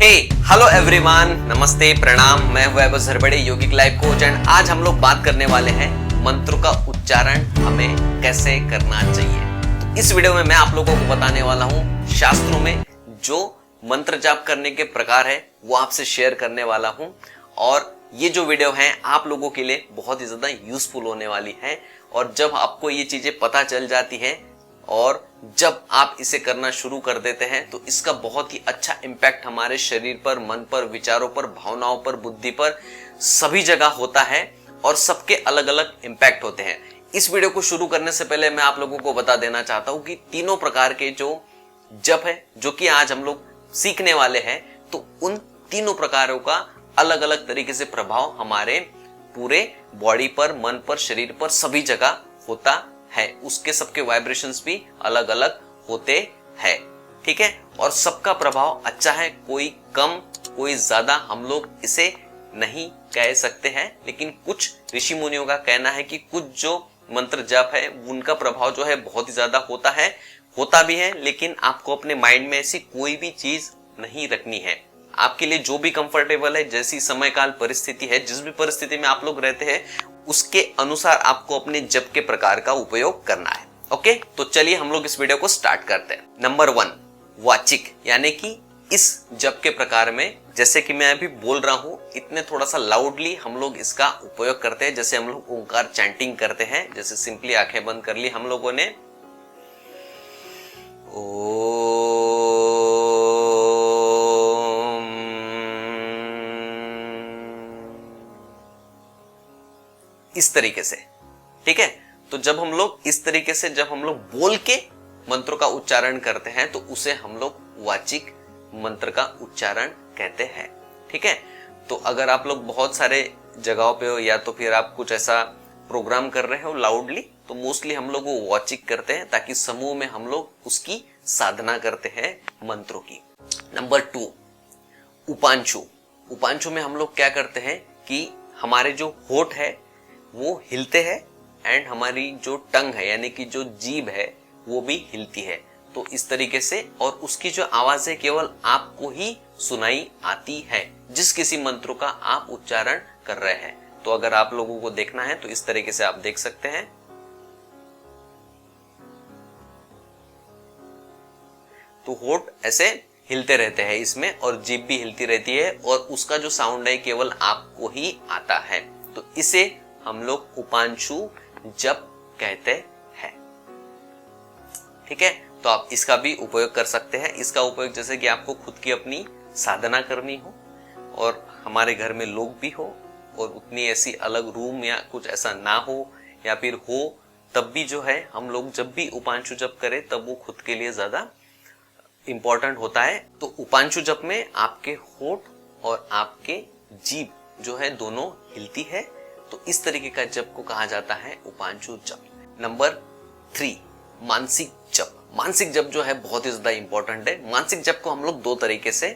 हे hello everyone, नमस्ते प्रणाम। मैं वैभव झरबड़े, योगिक लाइफ कोच, एंड आज हम लोग बात करने वाले हैं मंत्रों का उच्चारण हमें कैसे करना चाहिए। तो इस वीडियो में मैं आप लोगों को बताने वाला हूं शास्त्रों में जो मंत्र जाप करने के प्रकार है वो आपसे शेयर करने वाला हूं। और ये जो वीडियो है आप लोगों के लिए बहुत ही ज्यादा यूजफुल होने वाली है। और जब आपको ये चीजें पता चल जाती है और जब आप इसे करना शुरू कर देते हैं तो इसका बहुत ही अच्छा इम्पैक्ट हमारे शरीर पर, मन पर, विचारों पर, भावनाओं पर, बुद्धि पर, सभी जगह होता है और सबके अलग अलग इम्पैक्ट होते हैं। इस वीडियो को शुरू करने से पहले मैं आप लोगों को बता देना चाहता हूं कि तीनों प्रकार के जो जप है जो कि आज हम लोग सीखने वाले हैं, तो उन तीनों प्रकारों का अलग अलग तरीके से प्रभाव हमारे पूरे बॉडी पर, मन पर, शरीर पर, सभी जगह होता है। उसके सबके वाइब्रेशंस भी अलग अलग होते हैं, ठीक है। और सबका प्रभाव अच्छा है, कोई कम कोई ज्यादा हम लोग इसे नहीं कह सकते हैं। लेकिन कुछ ऋषि मुनियों का कहना है कि कुछ जो मंत्र जाप है उनका प्रभाव जो है बहुत ही ज्यादा होता भी है। लेकिन आपको अपने माइंड में ऐसी कोई भी चीज नहीं रखनी है। आपके लिए जो भी कंफर्टेबल है, जैसी समय काल परिस्थिति है, जिस भी परिस्थिति में आप लोग रहते हैं उसके अनुसार आपको अपने जप के प्रकार का उपयोग करना है। ओके, तो चलिए हम लोग इस वीडियो को स्टार्ट करते हैं। नंबर 1, वाचिक, यानी कि इस जप के प्रकार में जैसे कि मैं अभी बोल रहा हूं इतने थोड़ा सा लाउडली हम लोग इसका उपयोग करते हैं। जैसे हम लोग ओंकार चैंटिंग करते हैं, जैसे सिंपली आंखें बंद कर ली हम लोगों ने, इस तरीके से, ठीक है। तो जब हम लोग इस तरीके से जब हम लोग बोल के मंत्रों का उच्चारण करते हैं तो उसे हम लोग वाचिक मंत्र का उच्चारण कहते हैं, ठीक है। तो अगर आप लोग बहुत सारे जगहों पे हो या तो फिर आप कुछ ऐसा प्रोग्राम कर रहे हो लाउडली, तो मोस्टली हम लोग वो वाचिक करते हैं ताकि समूह में हम लोग उसकी साधना करते हैं मंत्रों की। नंबर 2, उपांशु। उपांशु में हम लोग क्या करते हैं कि हमारे जो होठ है वो हिलते हैं एंड हमारी जो टंग है यानी कि जो जीभ है वो भी हिलती है। तो इस तरीके से, और उसकी जो आवाज है केवल आपको ही सुनाई आती है जिस किसी मंत्रों का आप उच्चारण कर रहे हैं। तो अगर आप लोगों को देखना है तो इस तरीके से आप देख सकते हैं। तो होठ ऐसे हिलते रहते हैं इसमें और जीभ भी हिलती रहती है और उसका जो साउंड है केवल आपको ही आता है। तो इसे हम लोग उपांशु जप कहते हैं, ठीक है। तो आप इसका भी उपयोग कर सकते हैं। इसका उपयोग जैसे कि आपको खुद की अपनी साधना करनी हो और हमारे घर में लोग भी हो और उतनी ऐसी अलग रूम या कुछ ऐसा ना हो, या फिर हो तब भी जो है हम लोग जब भी उपांशु जप करें तब वो खुद के लिए ज्यादा इंपॉर्टेंट होता है। तो उपांशु जप में आपके होठ और आपके जीभ जो है दोनों हिलती है। तो इस तरीके का जप को कहा जाता है उपांशु जप। नंबर 3, मानसिक जप। मानसिक जप जो है बहुत ही ज्यादा इंपॉर्टेंट है। मानसिक जप को हम लोग 2 तरीके से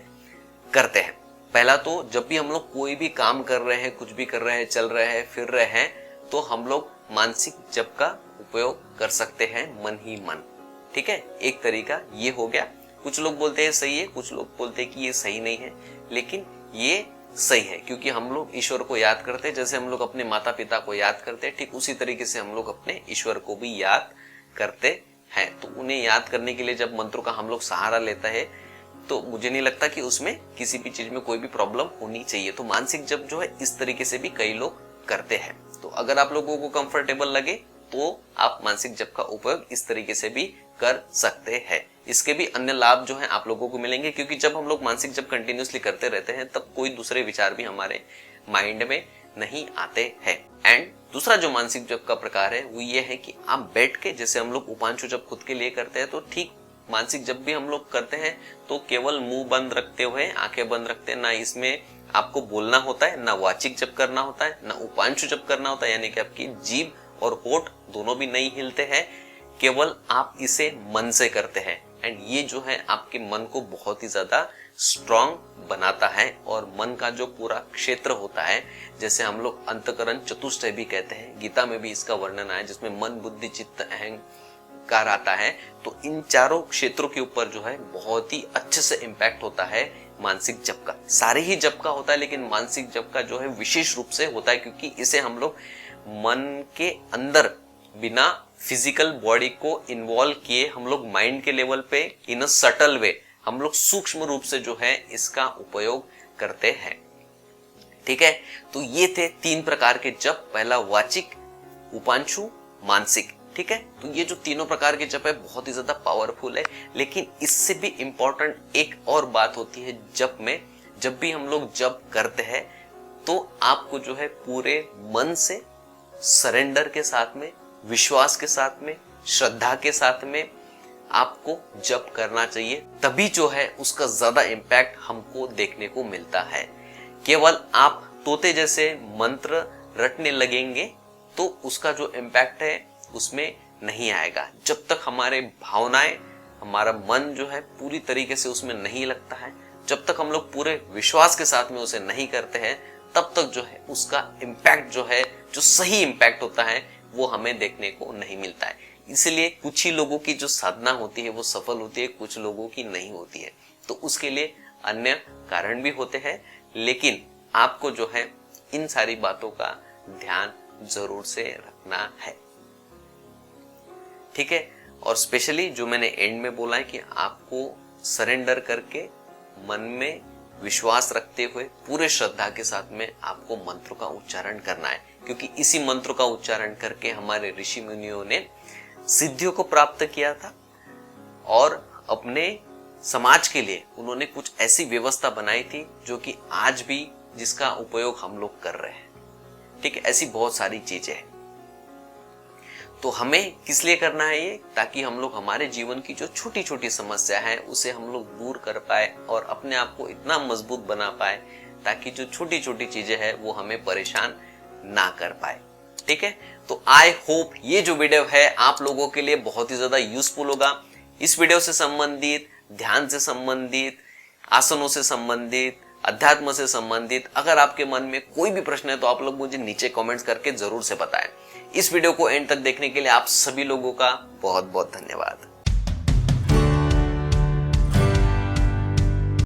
करते हैं। पहला तो जब भी हम लोग कोई भी काम कर रहे हैं, कुछ भी कर रहे हैं, चल रहे हैं, फिर रहे हैं, तो हम लोग मानसिक जप का उपयोग कर सकते हैं मन ही मन, ठीक है। एक तरीका ये हो गया। कुछ लोग बोलते हैं सही है, कुछ लोग बोलते हैं कि ये सही नहीं है, लेकिन ये सही है क्योंकि हम लोग ईश्वर को याद करते हैं। जैसे हम लोग अपने माता पिता को याद करते हैं, ठीक उसी तरीके से हम लोग अपने ईश्वर को भी याद करते हैं। तो उन्हें याद करने के लिए जब मंत्रों का हम लोग सहारा लेता है तो मुझे नहीं लगता कि उसमें किसी भी चीज में कोई भी प्रॉब्लम होनी चाहिए। तो मानसिक जप जो है इस तरीके से भी कई लोग करते हैं। तो अगर आप लोगों को कंफर्टेबल लगे तो आप मानसिक जप का उपयोग इस तरीके से भी कर सकते हैं। इसके भी अन्य लाभ जो है आप लोगों को मिलेंगे, क्योंकि जब हम लोग मानसिक जप कंटिन्यूसली करते रहते हैं तब कोई दूसरे विचार भी हमारे माइंड में नहीं आते हैं। एंड दूसरा जो मानसिक जप का प्रकार है वो ये है कि आप बैठ के, जैसे हम लोग उपांशु जप खुद के लिए करते हैं, तो ठीक मानसिक जप भी हम लोग करते हैं तो केवल मुंह बंद रखते हुए, आंखें बंद रखते हैं, ना इसमें आपको बोलना होता है, ना वाचिक जप करना होता है, ना उपांशु जप करना होता है, यानी कि आपकी जीभ और होठ दोनों भी नहीं हिलते हैं, केवल आप इसे मन से करते हैं। एंड ये जो है आपके मन को बहुत ही ज्यादा स्ट्रॉन्ग बनाता है। और मन का जो पूरा क्षेत्र होता है, जैसे हम लोग अंतकरण चतुष्टय भी कहते हैं, गीता में भी इसका वर्णन है, जिसमें मन, बुद्धि, चित्त, अहंग कार आता है, तो इन चारों क्षेत्रों के ऊपर जो है बहुत ही अच्छे से इम्पैक्ट होता है मानसिक जप का। सारे ही जप का होता है, लेकिन मानसिक जप का जो है विशेष रूप से होता है, क्योंकि इसे हम लोग मन के अंदर बिना फिजिकल बॉडी को इन्वॉल्व किए हम लोग माइंड के लेवल पे इन अ सटल वे हम लोग सूक्ष्म रूप से जो है इसका उपयोग करते हैं। ठीक है, तो ये थे 3 प्रकार के जप, पहला वाचिक, उपांशु, मानसिक। ठीक है, तो ये जो तीनों प्रकार के जप है बहुत ही ज्यादा पावरफुल है। लेकिन इससे भी इंपॉर्टेंट एक और बात होती है जप में, जब भी हम लोग जप करते हैं तो आपको जो है पूरे मन से, सरेंडर के साथ में, विश्वास के साथ में, श्रद्धा के साथ में आपको जप करना चाहिए। तभी जो है उसका ज्यादा इम्पैक्ट हमको देखने को मिलता है। केवल आप तोते जैसे मंत्र रटने लगेंगे तो उसका जो इम्पैक्ट है उसमें नहीं आएगा। जब तक हमारे भावनाएं, हमारा मन जो है पूरी तरीके से उसमें नहीं लगता है, जब तक हम लोग पूरे विश्वास के साथ में उसे नहीं करते हैं, तब तक जो है उसका इम्पैक्ट जो है, जो सही इम्पैक्ट होता है, वो हमें देखने को नहीं मिलता है। इसलिए कुछ ही लोगों की जो साधना होती है वो सफल होती है, कुछ लोगों की नहीं होती है। तो उसके लिए अन्य कारण भी होते हैं, लेकिन आपको जो है इन सारी बातों का ध्यान जरूर से रखना है। ठीक है, और स्पेशली जो मैंने एंड में बोला है कि आपको सरेंडर करके मन में विश्वास रखते हुए पूरे श्रद्धा के साथ में आपको मंत्रों का उच्चारण करना है, क्योंकि इसी मंत्रों का उच्चारण करके हमारे ऋषि मुनियों ने सिद्धियों को प्राप्त किया था और अपने समाज के लिए उन्होंने कुछ ऐसी व्यवस्था बनाई थी जो कि आज भी जिसका उपयोग हम लोग कर रहे हैं। ठीक है, ऐसी बहुत सारी चीजें हैं। तो हमें किस लिए करना है ये, ताकि हम लोग हमारे जीवन की जो छोटी छोटी समस्या है उसे हम लोग दूर कर पाए और अपने आप को इतना मजबूत बना पाए ताकि जो छोटी छोटी चीजें हैं वो हमें परेशान ना कर पाए। ठीक है, तो आई होप ये जो वीडियो है आप लोगों के लिए बहुत ही ज्यादा यूजफुल होगा। इस वीडियो से संबंधित, ध्यान से संबंधित, आसनों से संबंधित, अध्यात्म से संबंधित अगर आपके मन में कोई भी प्रश्न है तो आप लोग मुझे नीचे कमेंट्स करके जरूर से बताएं। इस वीडियो को एंड तक देखने के लिए आप सभी लोगों का बहुत बहुत धन्यवाद।